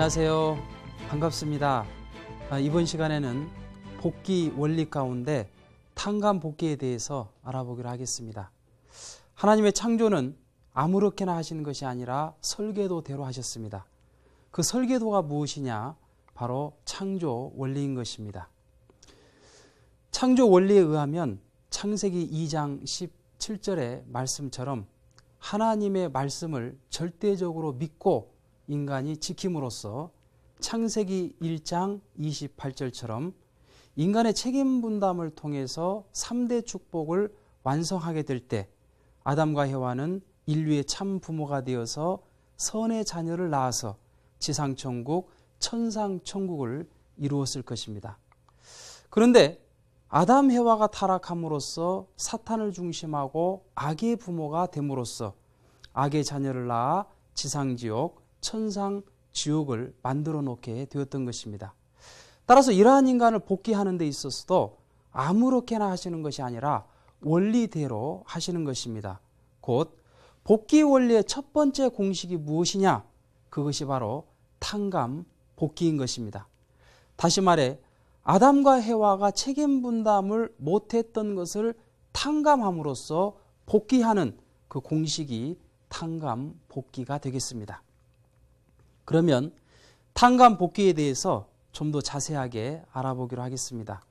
안녕하세요. 반갑습니다. 이번 시간에는 복귀 원리 가운데 탕감 복귀에 대해서 알아보기로 하겠습니다. 하나님의 창조는 아무렇게나 하시는 것이 아니라 설계도대로 하셨습니다. 그 설계도가 무엇이냐? 바로 창조 원리인 것입니다. 창조 원리에 의하면 창세기 2장 17절의 말씀처럼 하나님의 말씀을 절대적으로 믿고 인간이 지킴으로써 창세기 1장 28절처럼 인간의 책임 분담을 통해서 3대 축복을 완성하게 될 때 아담과 해와는 인류의 참 부모가 되어서 선의 자녀를 낳아서 지상천국, 천상천국을 이루었을 것입니다. 그런데 아담 해와가 타락함으로써 사탄을 중심하고 악의 부모가 됨으로써 악의 자녀를 낳아 지상지옥, 천상지옥을 만들어 놓게 되었던 것입니다. 따라서 이러한 인간을 복귀하는 데 있어서도 아무렇게나 하시는 것이 아니라 원리대로 하시는 것입니다. 곧 복귀 원리의 첫 번째 공식이 무엇이냐? 그것이 바로 탕감 복귀인 것입니다. 다시 말해 아담과 해와가 책임 분담을 못했던 것을 탕감함으로써 복귀하는 그 공식이 탕감 복귀가 되겠습니다. 그러면 탕감 복귀에 대해서 좀 더 자세하게 알아보기로 하겠습니다.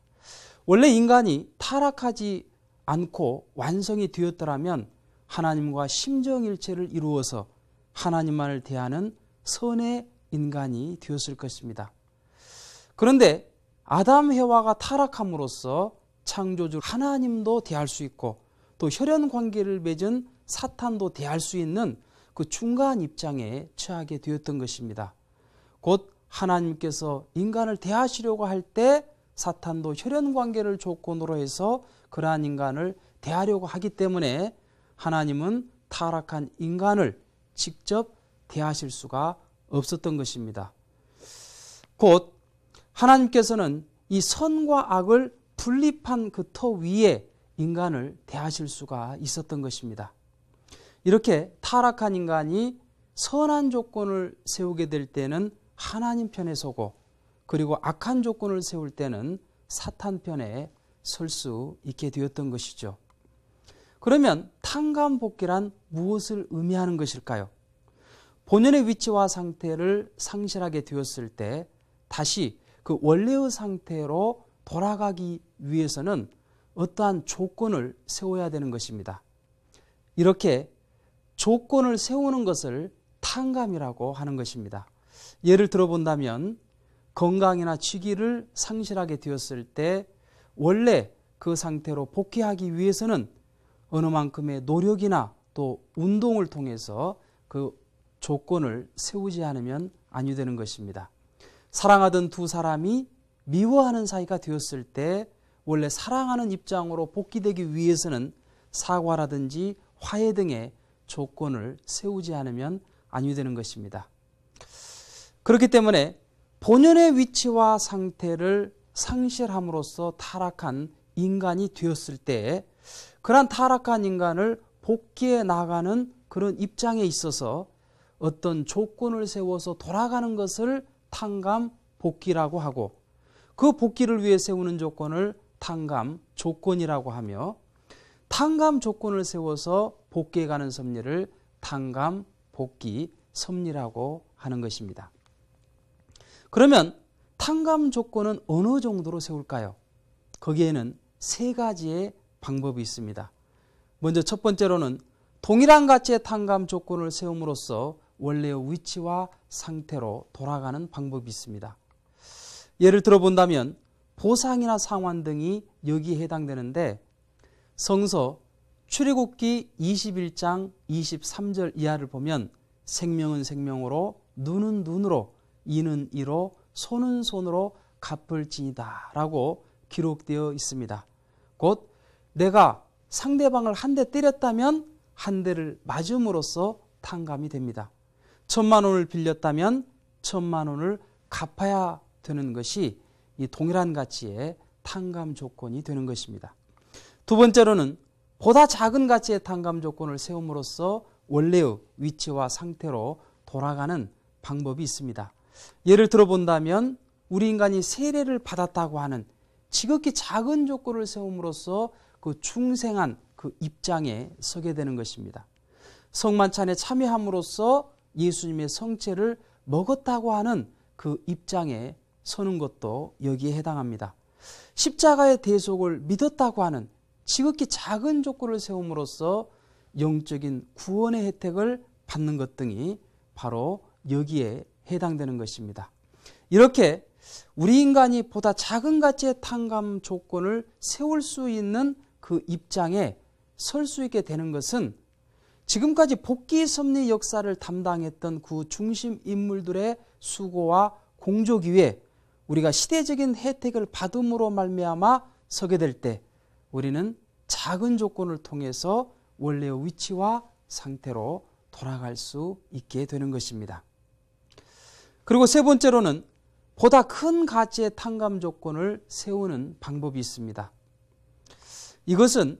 원래 인간이 타락하지 않고 완성이 되었더라면 하나님과 심정일체를 이루어서 하나님만을 대하는 선의 인간이 되었을 것입니다. 그런데 아담 해와가 타락함으로써 창조주 하나님도 대할 수 있고 또 혈연 관계를 맺은 사탄도 대할 수 있는 그 중간 입장에 처하게 되었던 것입니다. 곧 하나님께서 인간을 대하시려고 할 때 사탄도 혈연 관계를 조건으로 해서 그러한 인간을 대하려고 하기 때문에 하나님은 타락한 인간을 직접 대하실 수가 없었던 것입니다. 곧 하나님께서는 이 선과 악을 분립한 그 터 위에 인간을 대하실 수가 있었던 것입니다. 이렇게 타락한 인간이 선한 조건을 세우게 될 때는 하나님 편에 서고 그리고 악한 조건을 세울 때는 사탄 편에 설 수 있게 되었던 것이죠. 그러면 탕감복귀란 무엇을 의미하는 것일까요? 본연의 위치와 상태를 상실하게 되었을 때 다시 그 원래의 상태로 돌아가기 위해서는 어떠한 조건을 세워야 되는 것입니다. 이렇게 조건을 세우는 것을 탕감이라고 하는 것입니다. 예를 들어본다면 건강이나 취기를 상실하게 되었을 때 원래 그 상태로 복귀하기 위해서는 어느 만큼의 노력이나 또 운동을 통해서 그 조건을 세우지 않으면 아니 되는 것입니다. 사랑하던 두 사람이 미워하는 사이가 되었을 때 원래 사랑하는 입장으로 복귀되기 위해서는 사과라든지 화해 등의 조건을 세우지 않으면 아니 되는 것입니다. 그렇기 때문에 본연의 위치와 상태를 상실함으로써 타락한 인간이 되었을 때 그러한 타락한 인간을 복귀해 나가는 그런 입장에 있어서 어떤 조건을 세워서 돌아가는 것을 탕감 복귀라고 하고 그 복귀를 위해 세우는 조건을 탕감 조건이라고 하며 탕감 조건을 세워서 복귀해 가는 섭리를 탕감 복귀 섭리라고 하는 것입니다. 그러면 탕감 조건은 어느 정도로 세울까요? 거기에는 세 가지의 방법이 있습니다. 먼저 첫 번째로는 동일한 가치의 탕감 조건을 세움으로써 원래의 위치와 상태로 돌아가는 방법이 있습니다. 예를 들어본다면 보상이나 상환 등이 여기에 해당되는데 성서 출애굽기 21장 23절 이하를 보면 생명은 생명으로 눈은 눈으로 이는 이로 손은 손으로 갚을지니다 라고 기록되어 있습니다. 곧 내가 상대방을 한 대 때렸다면 한 대를 맞음으로써 탕감이 됩니다. 1,000만 원을 빌렸다면 1,000만 원을 갚아야 되는 것이 이 동일한 가치의 탕감 조건이 되는 것입니다. 두 번째로는 보다 작은 가치의 탕감 조건을 세움으로써 원래의 위치와 상태로 돌아가는 방법이 있습니다. 예를 들어본다면 우리 인간이 세례를 받았다고 하는 지극히 작은 조건을 세움으로써 그 중생한 그 입장에 서게 되는 것입니다. 성만찬에 참여함으로써 예수님의 성체를 먹었다고 하는 그 입장에 서는 것도 여기에 해당합니다. 십자가의 대속을 믿었다고 하는 지극히 작은 조건을 세움으로써 영적인 구원의 혜택을 받는 것 등이 바로 여기에 해당되는 것입니다. 이렇게 우리 인간이 보다 작은 가치의 탕감 조건을 세울 수 있는 그 입장에 설 수 있게 되는 것은 지금까지 복귀 섭리 역사를 담당했던 그 중심 인물들의 수고와 공적 위에 우리가 시대적인 혜택을 받음으로 말미암아 서게 될 때 우리는 작은 조건을 통해서 원래의 위치와 상태로 돌아갈 수 있게 되는 것입니다. 그리고 세 번째로는 보다 큰 가치의 탕감 조건을 세우는 방법이 있습니다. 이것은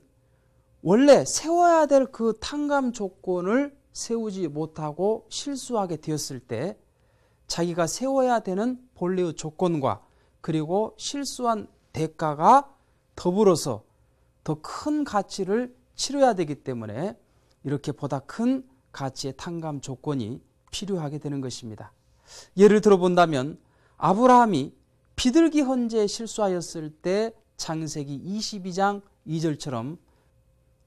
원래 세워야 될 그 탕감 조건을 세우지 못하고 실수하게 되었을 때 자기가 세워야 되는 본래의 조건과 그리고 실수한 대가가 더불어서 더 큰 가치를 치러야 되기 때문에 이렇게 보다 큰 가치의 탕감 조건이 필요하게 되는 것입니다. 예를 들어본다면 아브라함이 비둘기 헌재에 실수하였을 때 창세기 22장 2절처럼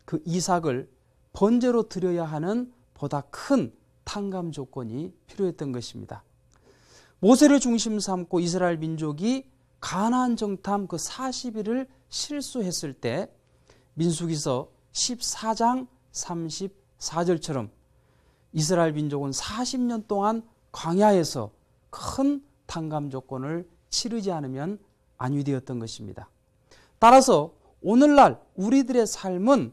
그 이삭을 번제로 드려야 하는 보다 큰 탕감 조건이 필요했던 것입니다. 모세를 중심 삼고 이스라엘 민족이 가나안 정탐 그 40일을 실수했을 때 민수기서 14장 34절처럼 이스라엘 민족은 40년 동안 광야에서 큰 탕감 조건을 치르지 않으면 안위되었던 것입니다. 따라서 오늘날 우리들의 삶은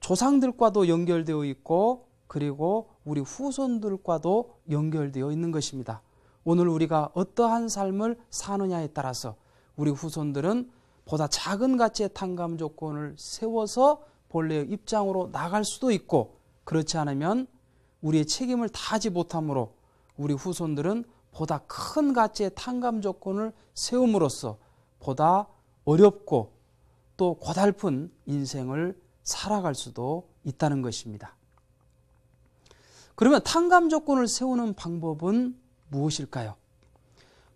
조상들과도 연결되어 있고 그리고 우리 후손들과도 연결되어 있는 것입니다. 오늘 우리가 어떠한 삶을 사느냐에 따라서 우리 후손들은 보다 작은 가치의 탕감 조건을 세워서 본래의 입장으로 나갈 수도 있고 그렇지 않으면 우리의 책임을 다하지 못함으로 우리 후손들은 보다 큰 가치의 탕감 조건을 세움으로써 보다 어렵고 또 고달픈 인생을 살아갈 수도 있다는 것입니다. 그러면 탕감 조건을 세우는 방법은 무엇일까요?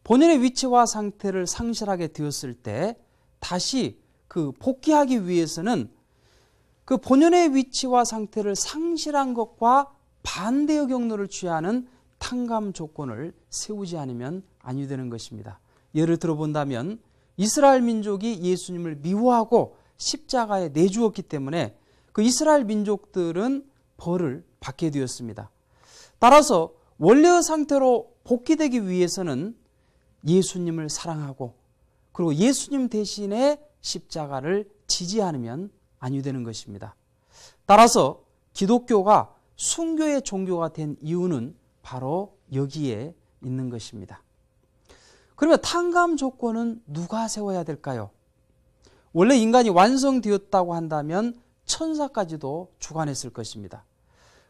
본인의 위치와 상태를 상실하게 되었을 때 다시 그 복귀하기 위해서는 그 본연의 위치와 상태를 상실한 것과 반대의 경로를 취하는 탕감 조건을 세우지 않으면 아니 되는 것입니다. 예를 들어본다면 이스라엘 민족이 예수님을 미워하고 십자가에 내주었기 때문에 그 이스라엘 민족들은 벌을 받게 되었습니다. 따라서 원래의 상태로 복귀되기 위해서는 예수님을 사랑하고 그리고 예수님 대신에 십자가를 지지 않으면 아니 되는 것입니다. 따라서 기독교가 순교의 종교가 된 이유는 바로 여기에 있는 것입니다. 그러면 탕감 조건은 누가 세워야 될까요? 원래 인간이 완성되었다고 한다면 천사까지도 주관했을 것입니다.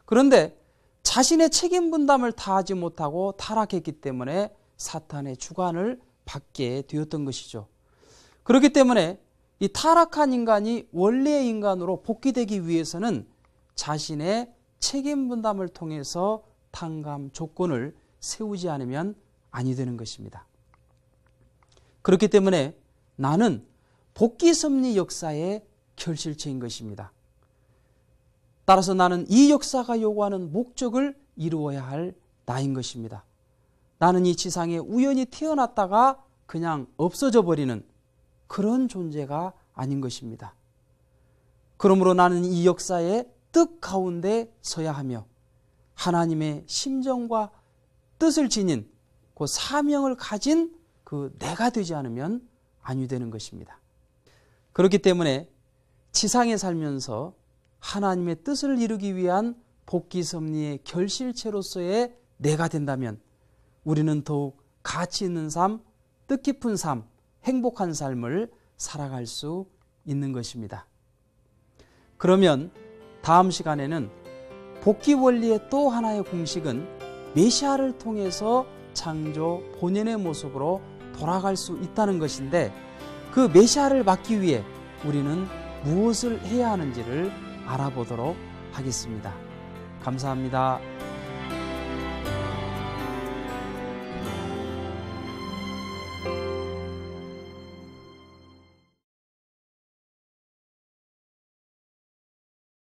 그런데 자신의 책임 분담을 다하지 못하고 타락했기 때문에 사탄의 주관을 받게 되었던 것이죠. 그렇기 때문에 이 타락한 인간이 원래의 인간으로 복귀되기 위해서는 자신의 책임 분담을 통해서 탕감 조건을 세우지 않으면 아니 되는 것입니다. 그렇기 때문에 나는 복귀 섭리 역사의 결실체인 것입니다. 따라서 나는 이 역사가 요구하는 목적을 이루어야 할 나인 것입니다. 나는 이 지상에 우연히 태어났다가 그냥 없어져 버리는 그런 존재가 아닌 것입니다. 그러므로 나는 이 역사의 뜻 가운데 서야 하며 하나님의 심정과 뜻을 지닌 그 사명을 가진 그 내가 되지 않으면 아니 되는 것입니다. 그렇기 때문에 지상에 살면서 하나님의 뜻을 이루기 위한 복귀 섭리의 결실체로서의 내가 된다면 우리는 더욱 가치 있는 삶, 뜻깊은 삶, 행복한 삶을 살아갈 수 있는 것입니다. 그러면 다음 시간에는 복귀 원리의 또 하나의 공식은 메시아를 통해서 창조 본연의 모습으로 돌아갈 수 있다는 것인데, 그 메시아를 받기 위해 우리는 무엇을 해야 하는지를 알아보도록 하겠습니다. 감사합니다.